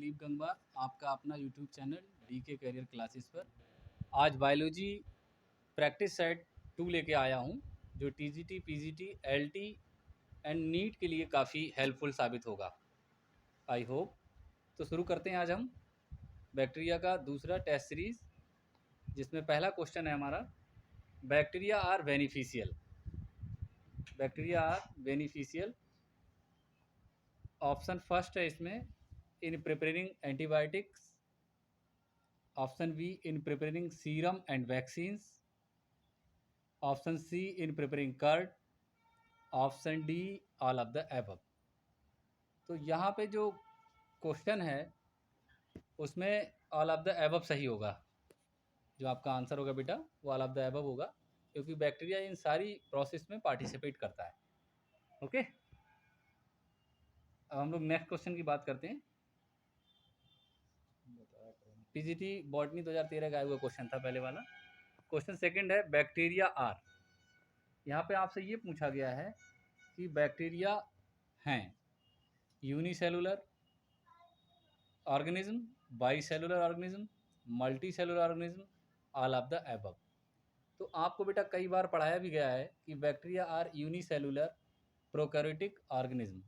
दिलीप गंगवा, आपका अपना YouTube channel DK career classes पर। आज बायोलॉजी प्रैक्टिस सेट 2 लेके आया हूँ, जो TGT, PGT, LT and NEET के लिए काफ़ी हेल्पफुल साबित होगा, आई होप। तो शुरू करते हैं आज हम बैक्टीरिया का दूसरा टेस्ट सीरीज़, जिसमें पहला क्वेश्चन है हमारा, bacteria are beneficial. Bacteria are beneficial, option first है इसमें, in preparing antibiotics. Option B, in preparing serum and vaccines. Option C, in preparing curd. Option D, all of the above. तो यहाँ पे जो क्वेश्चन है उसमें ऑल ऑफ द एबव सही होगा। जो आपका आंसर होगा बेटा वो ऑल ऑफ द एबव होगा, क्योंकि बैक्टीरिया इन सारी प्रोसेस में पार्टिसिपेट करता है। ओके, अब हम लोग नेक्स्ट क्वेश्चन की बात करते हैं। पीजीटी बॉटनी 2013 का आया हुआ क्वेश्चन था पहले वाला। क्वेश्चन सेकंड है, बैक्टीरिया आर। यहाँ पे आपसे ये पूछा गया है कि बैक्टीरिया हैं unicellular organism, bicellular organism, multi cellular organism, all of the above. तो आपको बेटा कई बार पढ़ाया भी गया है कि bacteria are unicellular prokaryotic organism.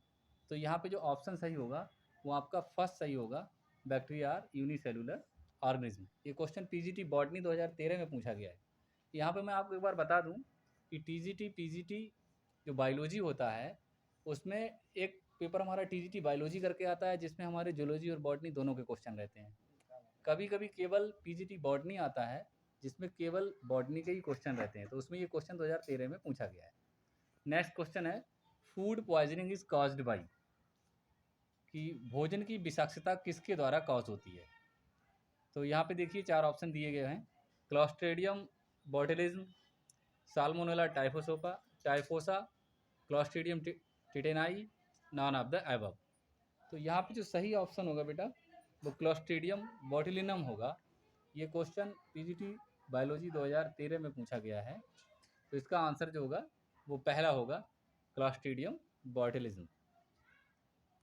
तो यहाँ पे जो ऑप्शन सही होगा वो आपका फर्स्ट सही होगा, बैक्टीरिया आर यूनिसेलुलर ऑर्गेनिज्म। ये क्वेश्चन पीजीटी बॉटनी 2013 में पूछा गया है। यहाँ पे मैं आपको एक बार बता दूँ कि टीजीटी पीजीटी जो बायोलॉजी होता है उसमें एक पेपर हमारा टीजीटी बायोलॉजी करके आता है, जिसमें हमारे जूलॉजी और बॉटनी दोनों के क्वेश्चन रहते हैं। कभी कभी केवल पीजीटी बॉटनी आता है जिसमें केवल बॉटनी के ही क्वेश्चन रहते हैं, तो उसमें ये क्वेश्चन 2013 में पूछा गया है। नेक्स्ट क्वेश्चन है, food poisoning is caused by, कि भोजन की विषाक्तता किसके द्वारा कॉज होती है। तो यहाँ पे देखिए 4 ऑप्शन दिए गए हैं, Clostridium botulism, Salmonella typhosa, Clostridium tetani, none of the above. तो यहाँ पे जो सही ऑप्शन होगा बेटा वो क्लॉस्ट्रीडियम बोटुलिनम होगा। ये क्वेश्चन पीजीटी बायोलॉजी 2013 में पूछा गया है, तो इसका आंसर जो होगा वो पहला होगा, क्लॉस्ट्रीडियम बोटुलिज्म।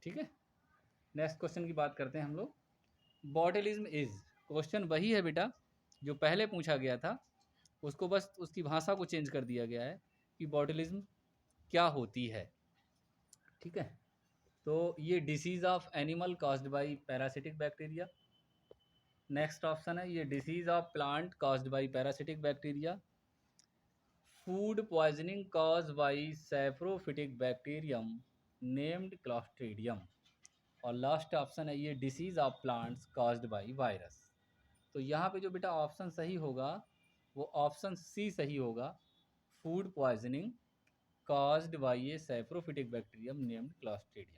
ठीक है, नेक्स्ट क्वेश्चन की बात करते हैं हम लोग। बोटुलिज्म इज, क्वेश्चन वही है बेटा जो पहले पूछा गया था, उसको बस उसकी भाषा को चेंज कर दिया गया है कि बोटुलिज्म क्या होती है। ठीक है, तो ये disease of animal caused by parasitic bacteria. Next option है, ये disease of plant caused by parasitic bacteria. Food poisoning caused by saprophytic bacterium named Clostridium. और लास्ट ऑप्शन है, ये disease of plants caused by virus. तो यहाँ पे जो बेटा ऑप्शन सही होगा वो ऑप्शन सी सही होगा, food poisoning caused by A saprophytic bacterium named Clostridium.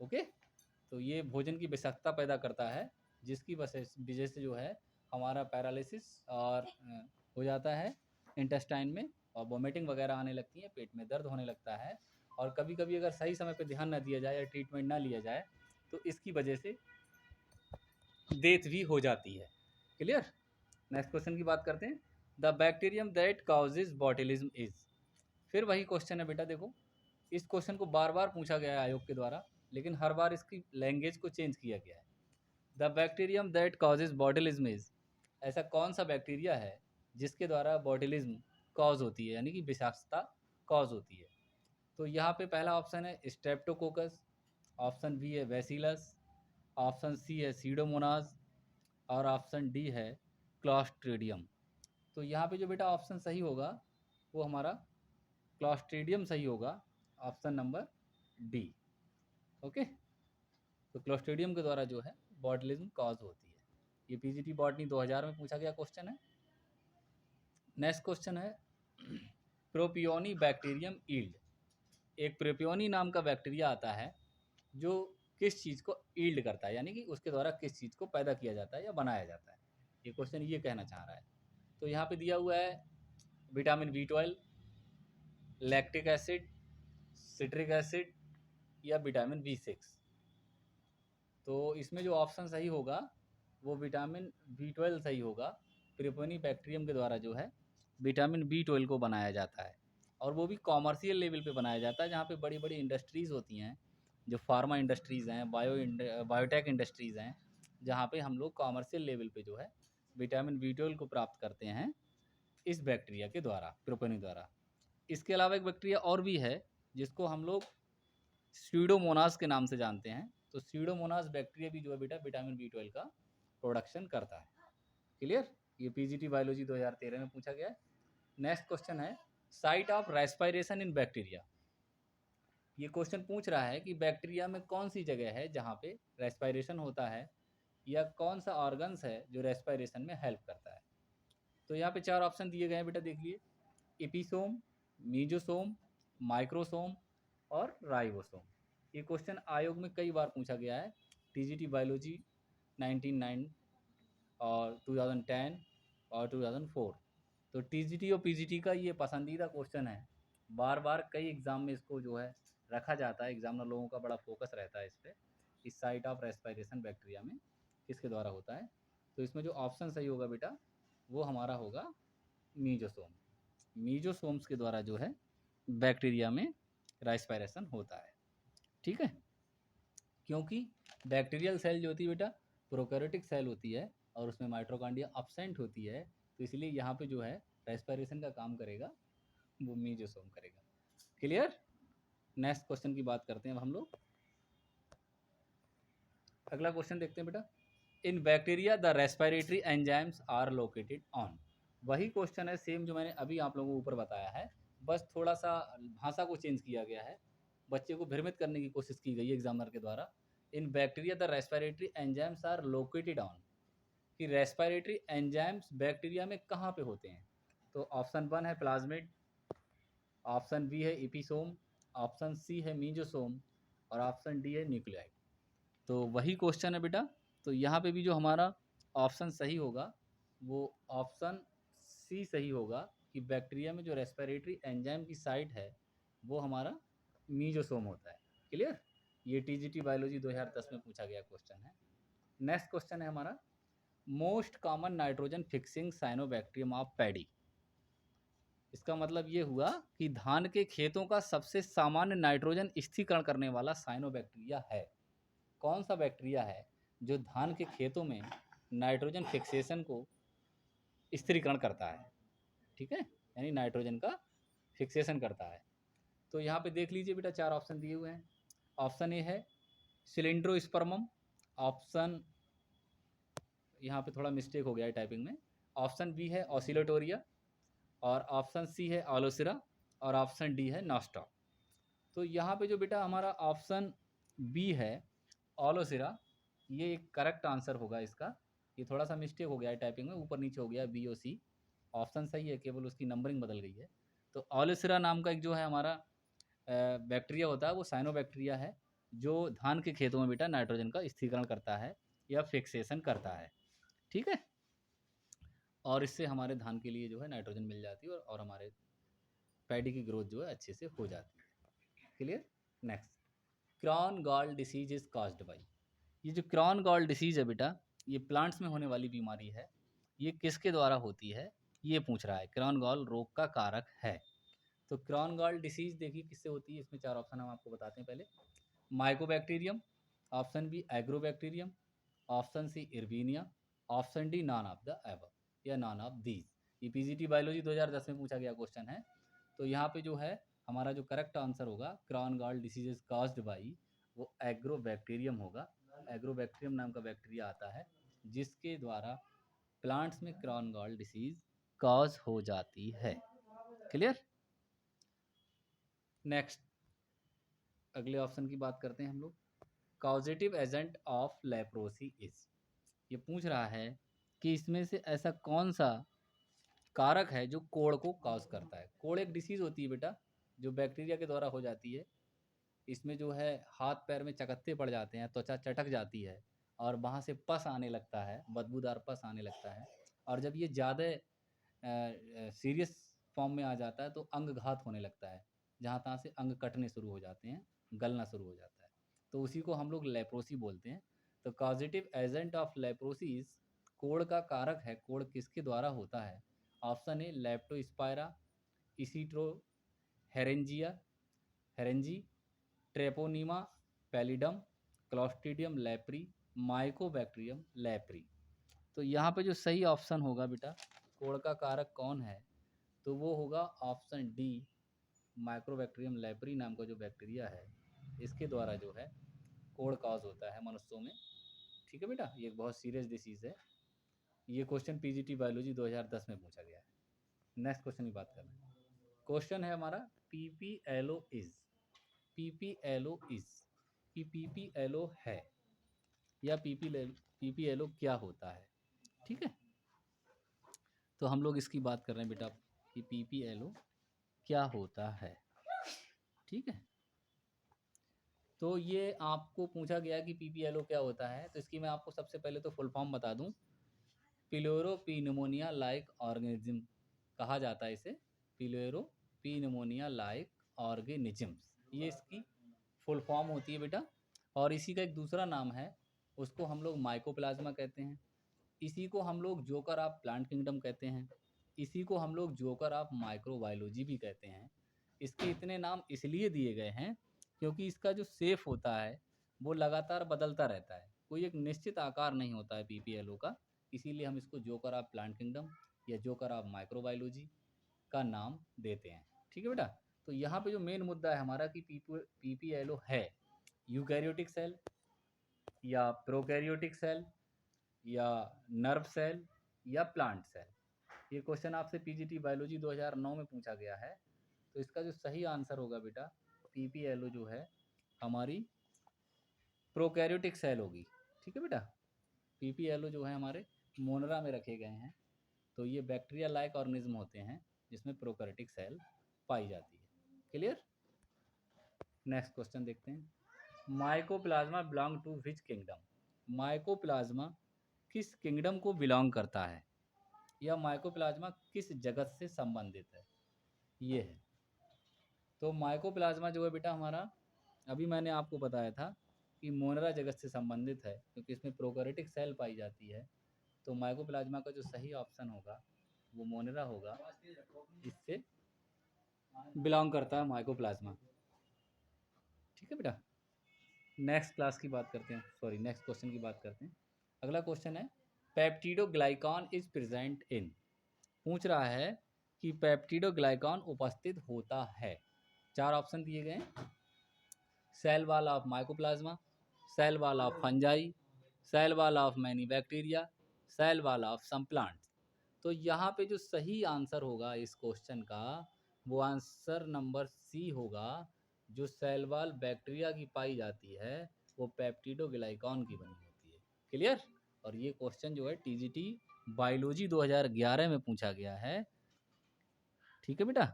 Okay, तो ये भोजन की विषाक्तता पैदा करता है, जिसकी वजह से जो है हमारा पैरालिसिस और हो जाता है इंटेस्टाइन में, और वोमिटिंग वगैरह आने लगती है, पेट में दर्द होने लगता है, और कभी कभी अगर सही समय पे ध्यान ना दिया जाए या ट्रीटमेंट ना लिया जाए तो इसकी वजह से डेथ भी हो जाती है। क्लियर, नेक्स्ट क्वेश्चन की बात करते हैं। The bacterium that causes botulism is. फिर वही क्वेश्चन है बेटा, देखो इस क्वेश्चन को बार बार पूछा गया है आयोग के द्वारा, लेकिन हर बार इसकी लैंग्वेज को चेंज किया गया है। The bacterium that causes botulism is, ऐसा कौन सा बैक्टीरिया है जिसके द्वारा बॉटुलिज्म कॉज होती है, यानी कि विषाक्तता कॉज होती है। तो यहाँ पे पहला ऑप्शन है स्ट्रेप्टोकोकस, ऑप्शन बी है बैसिलस, ऑप्शन सी है सीडोमोनाज, और ऑप्शन डी है क्लॉस्ट्रीडियम। तो यहाँ पे जो बेटा ऑप्शन सही होगा वो हमारा क्लॉस्ट्रीडियम सही होगा, ऑप्शन नंबर डी। ओके, तो क्लॉस्ट्रीडियम के द्वारा जो है बॉटुलिज्म कॉज होती है। ये पीजीटी बॉटनी 2000 में पूछा गया क्वेश्चन है। नेक्स्ट क्वेश्चन है, प्रोपियोनी बैक्टीरियम ईल्ड। एक प्रोपियोनी नाम का बैक्टीरिया आता है जो किस चीज़ को ईल्ड करता है, यानी कि उसके द्वारा किस चीज़ को पैदा किया जाता है या बनाया जाता है। ये क्वेश्चन ये कहना चाह रहा है। तो यहाँ पे दिया हुआ है vitamin B12, lactic acid, citric acid, या विटामिन B6। तो इसमें जो ऑप्शन सही होगा वो विटामिन B12 सही होगा। प्रोपियोनी बैक्टीरियम के द्वारा जो है विटामिन B12 को बनाया जाता है, और वो भी कॉमर्शियल लेवल पे बनाया जाता है, जहाँ पे बड़ी बड़ी इंडस्ट्रीज़ होती हैं जो फार्मा इंडस्ट्रीज़ हैं, बायोटेक इंडस्ट्रीज़ हैं, जहाँ पे हम लोग कॉमर्शियल लेवल पे जो है विटामिन B12 को प्राप्त करते हैं इस बैक्टीरिया के द्वारा, प्रोपेनिक द्वारा। इसके अलावा एक बैक्टीरिया और भी है जिसको हम लोग स्यूडोमोनास के नाम से जानते हैं। तो स्यूडोमोनास बैक्टीरिया भी जो है बेटा विटामिन B12 का प्रोडक्शन करता है। क्लियर? ये पीजीटी बायोलॉजी 2013 में पूछा गया है। नेक्स्ट क्वेश्चन है site of respiration in bacteria. ये क्वेश्चन पूछ रहा है कि बैक्टीरिया में कौन सी जगह है जहाँ पे रेस्पिरेशन होता है, या कौन सा ऑर्गन्स है जो रेस्पिरेशन में हेल्प करता है। तो यहाँ पे 4 ऑप्शन दिए गए हैं बेटा, देख लिए। एपिसोम, मीजोसोम, माइक्रोसोम और राइबोसोम। ये क्वेश्चन आयोग में कई बार पूछा गया है, टीजीटी बायोलॉजी 1999 और 2010 और 2004। तो टीजीटी और पीजीटी का ये पसंदीदा क्वेश्चन है, बार बार कई एग्ज़ाम में इसको जो है रखा जाता है, एग्जामिनर लोगों का बड़ा फोकस रहता है इस पर, इस साइट ऑफ रेस्पिरेशन बैक्टीरिया में किसके द्वारा होता है। तो इसमें जो ऑप्शन सही होगा बेटा वो हमारा होगा मीजोसोम। मीजोसोम्स के द्वारा जो है बैक्टीरिया में रेस्पिरेशन होता है। ठीक है, क्योंकि बैक्टीरियल सेल जो होती है बेटा प्रोकैरियोटिक सेल होती है और उसमें माइटोकॉन्ड्रिया अब्सेंट होती है, तो इसलिए यहाँ पे जो है रेस्पिरेशन का काम करेगा वो मीजोसोम करेगा। क्लियर? नेक्स्ट क्वेश्चन की बात करते हैं अब हम लोग। अगला क्वेश्चन देखते हैं बेटा, in bacteria the respiratory enzymes are located on. वही क्वेश्चन है सेम जो मैंने अभी आप लोगों को ऊपर बताया है, बस थोड़ा सा भाषा को चेंज किया गया है, बच्चे को भ्रमित करने की कोशिश की गई है एग्जामिनर के द्वारा। In bacteria the respiratory enzymes are located on, कि रेस्पिरेटरी एंजाइम्स बैक्टीरिया में कहाँ पे होते हैं। तो ऑप्शन 1 है प्लाज्मिड, ऑप्शन बी है एपिसोम, ऑप्शन सी है मीजोसोम और ऑप्शन डी है न्यूक्लियाइड। तो वही क्वेश्चन है बेटा, तो यहाँ पे भी जो हमारा ऑप्शन सही होगा वो ऑप्शन सी सही होगा, कि बैक्टीरिया में जो रेस्पिरेटरी एंजाइम की साइट है वो हमारा मीजोसोम होता है। क्लियर? ये टीजीटी बायोलॉजी 2010 में पूछा गया क्वेश्चन है। नेक्स्ट क्वेश्चन है हमारा, most common nitrogen fixing cyanobacterium of paddy. इसका मतलब ये हुआ कि धान के खेतों का सबसे सामान्य नाइट्रोजन स्थिरीकरण करने वाला साइनोबैक्टीरिया है। कौन सा बैक्टीरिया है जो धान के खेतों में नाइट्रोजन फिक्सेशन को स्थिरीकरण करता है। ठीक है, यानी नाइट्रोजन का फिक्सेशन करता है। तो यहाँ पे देख लीजिए बेटा 4 ऑप्शन दिए हुए हैं। ऑप्शन ए है सिलिंड्रोस्पर्मम, ऑप्शन यहाँ पे थोड़ा मिस्टेक हो गया है टाइपिंग में, ऑप्शन बी है ऑसिलेटोरिया और ऑप्शन सी है आलोसिरा और ऑप्शन डी है नॉस्टा। तो यहाँ पे जो बेटा हमारा ऑप्शन बी है ऑलोसिरा, ये एक करेक्ट आंसर होगा इसका। ये थोड़ा सा मिस्टेक हो गया है टाइपिंग में, ऊपर नीचे हो गया बी ओ सी। ऑप्शन सही है, केवल उसकी नंबरिंग बदल गई है। तो ऑलोसिरा नाम का एक जो है हमारा बैक्टीरिया होता है, वो साइनो बैक्टीरिया है जो धान के खेतों में बेटा नाइट्रोजन का स्थिरीकरण करता है या फिक्सेशन करता है। ठीक है, और इससे हमारे धान के लिए जो है नाइट्रोजन मिल जाती है और हमारे पैडी की ग्रोथ जो है अच्छे से हो जाती है। Clear? Next, crown gall disease is caused by. ये जो क्रॉन गॉल डिसीज है बेटा, ये प्लांट्स में होने वाली बीमारी है। ये किसके द्वारा होती है ये पूछ रहा है, क्रॉन गॉल रोग का कारक है। तो क्रॉन गॉल डिसीज देखिए किससे होती है, इसमें 4 ऑप्शन हम आपको बताते हैं। पहले Mycobacterium, option B Agrobacterium, option C Erwinia, option D none of the above या नॉन ऑफ दीज। ये पीजीटी बायोलॉजी 2010 में पूछा गया क्वेश्चन है। तो यहाँ पे जो है हमारा जो करेक्ट आंसर होगा crown gall disease is caused by, वो एग्रोबैक्टीरियम होगा। एग्रोबैक्टीरियम नाम का बैक्टीरिया आता है जिसके द्वारा प्लांट्स में क्रॉन गॉल डिसीज कॉज हो जाती है। क्लियर? नेक्स्ट, अगले ऑप्शन की बात करते हैं हम लोग। Causative agent of leprosy is, ये पूछ रहा है कि इसमें से ऐसा कौन सा कारक है जो कोड़ को कॉज करता है। कोड़ एक डिसीज होती है बेटा जो बैक्टीरिया के द्वारा हो जाती है। इसमें जो है हाथ पैर में चकत्ते पड़ जाते हैं, त्वचा चटक जाती है और वहाँ से पस आने लगता है, बदबूदार पस आने लगता है। और जब ये ज़्यादा सीरियस फॉर्म में आ जाता है तो अंग घात होने लगता है, जहाँ तहाँ से अंग कटने शुरू हो जाते हैं, गलना शुरू हो जाता है। तो उसी को हम लोग लेप्रोसी बोलते हैं। तो कॉजेटिव एजेंट ऑफ लेप्रोसिस कोड़ का कारक है। कोड़ किसके द्वारा होता है? ऑप्शन ए लेप्टोस्पायरा, इसीट्रो हेरेंजिया हेरेंजी, Treponema pallidum, Clostridium leprae, Mycobacterium leprae. तो यहाँ पे जो सही ऑप्शन होगा बेटा, कोड़ का कारक कौन है, तो वो होगा ऑप्शन डी, माइक्रोबैक्टीरियम लेप्री नाम का जो बैक्टीरिया है, इसके द्वारा जो है कोड़ कॉज होता है मनुष्यों में। ठीक है बेटा, ये एक बहुत सीरियस डिसीज़ है। ये क्वेश्चन पीजीटी बायोलॉजी 2010 में पूछा गया है। नेक्स्ट क्वेश्चन की बात करें। क्वेश्चन है हमारा पीपीएलओ इज, पीपीएलओ इज, कि पीपीएलओ है या पीपीएलओ क्या होता है। ठीक है, तो हम लोग इसकी बात कर रहे हैं बेटा कि पीपीएलओ क्या होता है। ठीक है, तो ये आपको पूछा गया कि पीपीएलओ क्या होता है, तो इसकी मैं आपको सबसे पहले तो फुल फॉर्म बता दूं। पिलोरोपीनिमोनिया लाइक ऑर्गेनिज्म कहा जाता है इसे, पिलोरोपीनिमोनिया लाइक ऑर्गेनिजम्स, ये इसकी फुल फॉर्म होती है बेटा। और इसी का एक दूसरा नाम है, उसको हम लोग माइकोप्लाज्मा कहते हैं, इसी को हम लोग जोकर ऑफ प्लांट किंगडम कहते हैं, इसी को हम लोग जोकर ऑफ माइक्रोबायोलॉजी भी कहते हैं। इसके इतने नाम इसलिए दिए गए हैं क्योंकि इसका जो शेप होता है वो लगातार बदलता रहता है, कोई एक निश्चित आकार नहीं होता है पीपीएलओ का, इसीलिए हम इसको जोकर ऑफ प्लांट किंगडम या जोकर ऑफ माइक्रोबायोलॉजी का नाम देते हैं। ठीक है बेटा, तो यहाँ पे जो मेन मुद्दा है हमारा कि पीपीएलओ है यूकैरियोटिक सेल या प्रोकैरियोटिक सेल या नर्व सेल या प्लांट सेल। ये क्वेश्चन आपसे पीजीटी बायोलॉजी 2009 में पूछा गया है। तो इसका जो सही आंसर होगा बेटा, पीपीएलओ जो है हमारी प्रोकैरियोटिक सेल होगी। ठीक है बेटा, पीपीएलओ जो है हमारे मोनरा में रखे गए हैं, तो ये बैक्टीरिया लाइक ऑर्गेनिज्म होते हैं जिसमें प्रोकैरियोटिक सेल पाई जाती है। क्लियर। नेक्स्ट क्वेश्चन देखते हैं। Mycoplasma belong to which kingdom, mycoplasma किस किंगडम को बिलोंग करता है या माइकोप्लाज्मा किस जगत से संबंधित है, ये है। तो माइकोप्लाज्मा जो है बेटा हमारा, अभी मैंने आपको बताया था कि मोनरा जगत से संबंधित है क्योंकि इसमें प्रोकैरियोटिक सेल पाई जाती है। तो माइकोप्लाज्मा का जो सही ऑप्शन होगा वो मोनरा होगा, इससे बिलोंग करता है माइकोप्लाज्मा। ठीक है बेटा, नेक्स्ट क्लास की बात करते हैं, सॉरी नेक्स्ट क्वेश्चन की बात करते हैं। अगला क्वेश्चन है पेप्टिडोग्लाइकॉन इज प्रेजेंट इन, पूछ रहा है कि पेप्टिडोग्लाइकॉन उपस्थित होता है। चार ऑप्शन दिए गए हैं, cell wall of mycoplasma, cell wall of fungi, cell wall of many bacteria, cell wall of some plants. तो यहाँ पे जो सही आंसर होगा इस क्वेश्चन का वो आंसर नंबर सी होगा, जो सेल वॉल बैक्टीरिया की पाई जाती है वो पेप्टिडोग्लाइकॉन की बनी होती है। क्लियर। और ये क्वेश्चन जो है टीजीटी बायोलॉजी 2011 में पूछा गया है। ठीक है बेटा,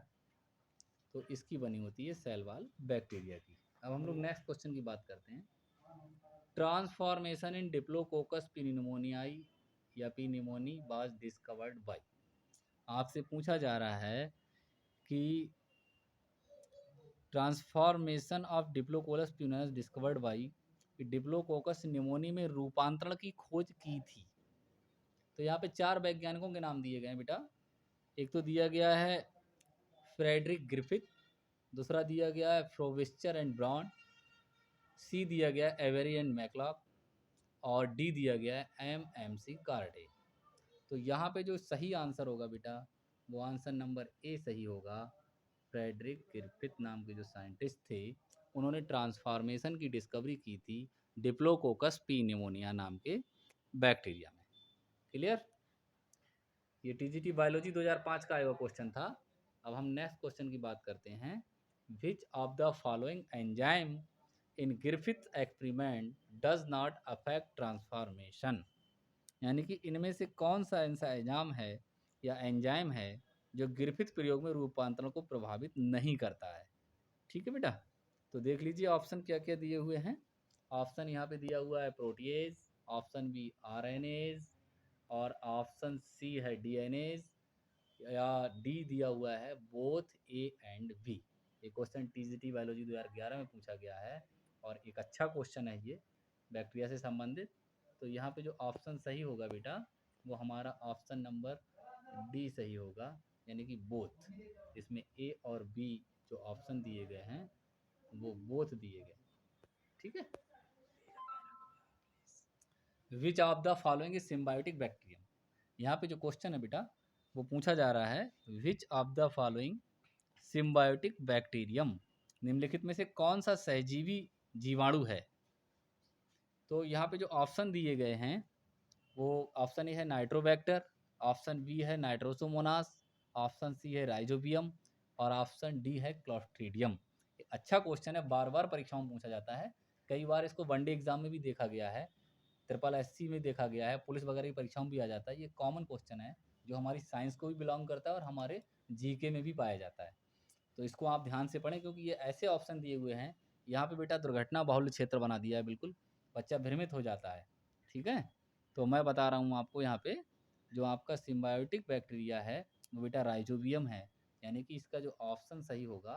तो इसकी बनी होती है सेल वॉल बैक्टीरिया की। अब हम लोग नेक्स्ट क्वेश्चन की बात करते हैं। ट्रांसफॉर्मेशन इन डिप्लोकोकस pneumoniae या pneumoniae वाज डिस्कवर्ड बाय, आपसे पूछा जा रहा है कि transformation of diplococcus pneumoniae discovered by, diplococcus pneumoniae में रूपांतरण की खोज की थी। तो यहाँ पे चार वैज्ञानिकों के नाम दिए गए हैं बेटा। एक तो दिया गया है फ्रेडरिक ग्रिफिथ, दूसरा दिया गया है फ्रोविस्चर एंड ब्राउन, सी दिया गया है एवेरी एंड मैकलॉक, और डी दिया गया है MMC कार्डे। तो यहाँ पे जो सही आंसर होगा बेटा वो आंसर नंबर ए सही होगा। फ्रेडरिक ग्रिफिथ नाम के जो साइंटिस्ट थे उन्होंने ट्रांसफॉर्मेशन की डिस्कवरी की थी डिप्लोकोकस pneumonia नाम के बैक्टीरिया में। क्लियर। ये टीजीटी बायोलॉजी 2005 का आया हुआ क्वेश्चन था। अब हम नेक्स्ट क्वेश्चन की बात करते हैं। Which of the following enzyme in Griffith experiment does not affect transformation, यानी कि इनमें से कौन सा ऐसा एंजाइम है या एंजाइम है जो ग्रिफिथ प्रयोग में रूपांतरण को प्रभावित नहीं करता है। ठीक है बेटा, तो देख लीजिए ऑप्शन क्या क्या दिए हुए हैं। ऑप्शन यहाँ पे दिया हुआ है प्रोटीएज, ऑप्शन बी आरएनएज, और ऑप्शन सी है डीएनएज, या डी दिया हुआ है बोथ ए एंड बी। ये क्वेश्चन टीजीटी बायोलॉजी 2011 में पूछा गया है और एक अच्छा क्वेश्चन है ये बैक्टीरिया से संबंधित। तो यहाँ पे जो ऑप्शन सही होगा बेटा वो हमारा ऑप्शन नंबर डी सही होगा, यानी कि बोथ। इसमें ए और बी जो ऑप्शन दिए गए हैं वो बोथ दिए गए। ठीक है। Which of the following is symbiotic bacterium. यहाँ पे जो क्वेश्चन है बेटा वो पूछा जा रहा है, which of the following symbiotic bacterium, निम्नलिखित में से कौन सा सहजीवी जीवाणु है। तो यहाँ पे जो ऑप्शन दिए गए हैं वो ऑप्शन ए है नाइट्रोबैक्टर, ऑप्शन बी है नाइट्रोसोमोनास, ऑप्शन सी है राइजोबियम और ऑप्शन डी है क्लोस्ट्रीडियम। अच्छा क्वेश्चन है, बार बार परीक्षाओं में पूछा जाता है, कई बार इसको वनडे एग्जाम में भी देखा गया है, ट्रिपल एससी में देखा गया है, पुलिस वगैरह की परीक्षाओं में भी आ जाता है। ये कॉमन क्वेश्चन है जो हमारी साइंस को भी बिलोंग करता है और हमारे जीके में भी पाया जाता है। तो इसको आप ध्यान से पढ़ें क्योंकि ये ऐसे ऑप्शन दिए हुए हैं, यहाँ पे बेटा दुर्घटना बहुल क्षेत्र बना दिया है, बिल्कुल बच्चा भ्रमित हो जाता है। ठीक है, तो मैं बता रहा हूँ आपको यहाँ पे जो आपका सिम्बायोटिक बैक्टीरिया है वो बेटा राइजोबियम है, यानी कि इसका जो ऑप्शन सही होगा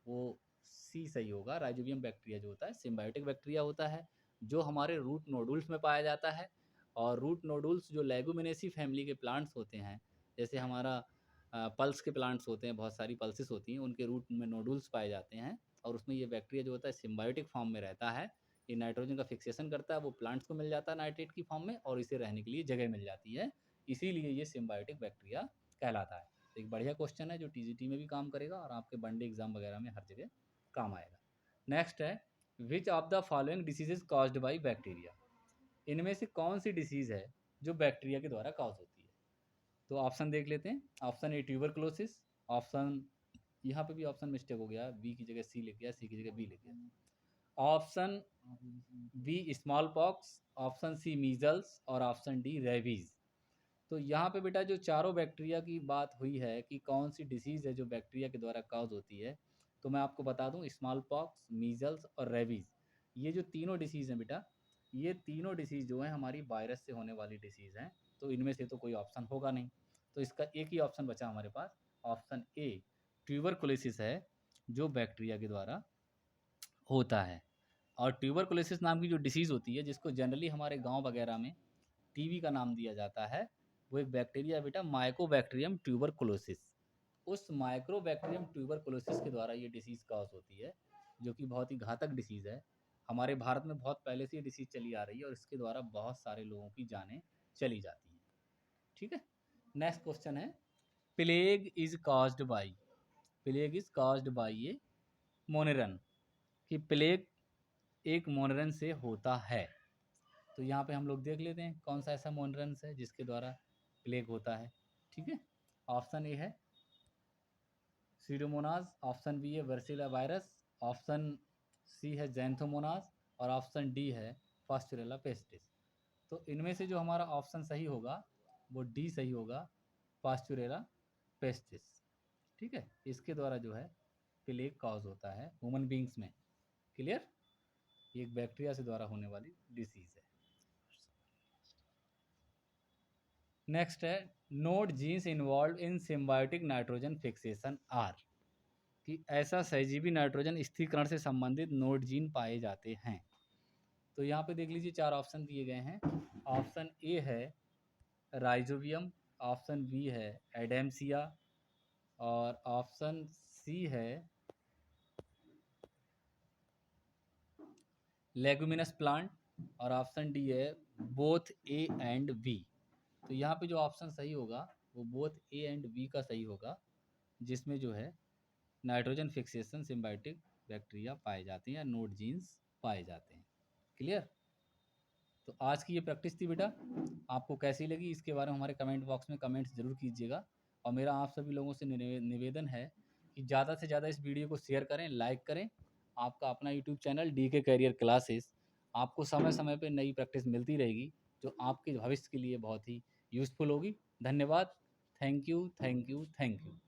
वो सी सही होगा। राइजोबियम बैक्टीरिया जो होता है सिम्बायोटिक बैक्टीरिया होता है जो हमारे रूट नोडुल्स में पाया जाता है। और रूट नोडुल्स जो लेगुमिनेसी फैमिली के प्लांट्स होते हैं, जैसे हमारा पल्स के प्लांट्स होते हैं, बहुत सारी पल्सेस होती हैं, उनके रूट में नोडुल्स पाए जाते हैं और उसमें ये बैक्टीरिया जो होता है सिम्बायोटिक फॉर्म में रहता है। ये नाइट्रोजन का फिक्सेशन करता है, वो प्लांट्स को मिल जाता है नाइट्रेट की फॉर्म में और इसे रहने के लिए जगह मिल जाती है, इसीलिए ये सिम्बायोटिक बैक्टीरिया कहलाता है। एक बढ़िया क्वेश्चन है जो टीजीटी में भी काम करेगा और आपके वनडे एग्जाम वगैरह में हर जगह काम आएगा। नेक्स्ट है, which of the following disease is caused by bacteria. इनमें से कौन सी डिसीज़ है जो बैक्टीरिया के द्वारा कॉज होती है। तो ऑप्शन देख लेते हैं। ऑप्शन ए ट्यूबरकुलोसिस, ऑप्शन यहाँ पे भी ऑप्शन मिस्टेक हो गया, बी की जगह सी लिख गया, सी की जगह बी लिख गया। Option B smallpox, option C measles और ऑप्शन डी रेबीज। तो यहाँ पे बेटा जो चारों बैक्टीरिया की बात हुई है कि कौन सी डिसीज़ है जो बैक्टीरिया के द्वारा कॉज होती है, तो मैं आपको बता दूं स्मॉल पॉक्स, मीजल्स और रेबीज, ये जो तीनों डिसीज़ हैं बेटा, ये तीनों डिसीज़ जो है हमारी वायरस से होने वाली डिसीज़ हैं। तो इनमें से तो कोई ऑप्शन होगा नहीं, तो इसका एक ही ऑप्शन बचा हमारे पास, ऑप्शन ए ट्यूबरकुलोसिस है जो बैक्टीरिया के द्वारा होता है। और ट्यूबरकुलोसिस नाम की जो डिसीज़ होती है जिसको जनरली हमारे गांव वगैरह में टीबी का नाम दिया जाता है, वो एक बैक्टीरिया है बेटा माइकोबैक्टीरियम ट्यूबरकुलोसिस। उस माइक्रोबैक्टीरियम ट्यूबरकुलोसिस के द्वारा ये डिसीज़ कॉज होती है जो कि बहुत ही घातक डिसीज़ है। हमारे भारत में बहुत पहले से ये डिसीज़ चली आ रही है और इसके द्वारा बहुत सारे लोगों की जानें चली जाती हैं। ठीक है, नेक्स्ट क्वेश्चन है, plague is caused by, plague is caused by ये मोनेरन, कि प्लेग एक मोनेरन से होता है। तो यहाँ पे हम लोग देख लेते हैं कौन सा ऐसा मोनेरन्स है जिसके द्वारा प्लेग होता है। ठीक है, ऑप्शन ए है सीडोमोनास, ऑप्शन बी है वर्सिला वायरस, ऑप्शन सी है जैंथोमोनास और ऑप्शन डी है पास्चुरेला पेस्टिस। तो इनमें से जो हमारा ऑप्शन सही होगा वो डी सही होगा, पास्चुरेला पेस्टिस। ठीक है, इसके द्वारा जो है प्लेग कॉज होता है ह्यूमन बींग्स में। क्लियर, ये एक बैक्टीरिया से द्वारा होने वाली डिसीज़ है। नेक्स्ट है, nod genes involved in symbiotic nitrogen fixation are, कि ऐसा सहजीवी नाइट्रोजन स्थिरीकरण से संबंधित नोट जीन पाए जाते हैं। तो यहाँ पे देख लीजिए चार ऑप्शन दिए गए हैं। ऑप्शन ए है राइजोबियम, ऑप्शन बी है एडेम्सिया और ऑप्शन सी है लेगुमिनस प्लांट और ऑप्शन डी है बोथ ए एंड बी। तो यहाँ पे जो ऑप्शन सही होगा वो बोथ ए एंड बी का सही होगा, जिसमें जो है नाइट्रोजन फिक्सेशन सिम्बायोटिक बैक्टीरिया पाए जाते हैं या नोट जीन्स पाए जाते हैं। क्लियर, तो आज की ये प्रैक्टिस थी बेटा, आपको कैसी लगी इसके बारे में हमारे कमेंट बॉक्स में कमेंट्स जरूर कीजिएगा। और मेरा आप सभी लोगों से निवेदन है कि ज़्यादा से ज़्यादा इस वीडियो को शेयर करें, लाइक करें। आपका अपना YouTube channel DK career classes, आपको समय समय पर नई प्रैक्टिस मिलती रहेगी जो आपके भविष्य के लिए बहुत ही यूज़फुल होगी। धन्यवाद, thank you thank you thank you.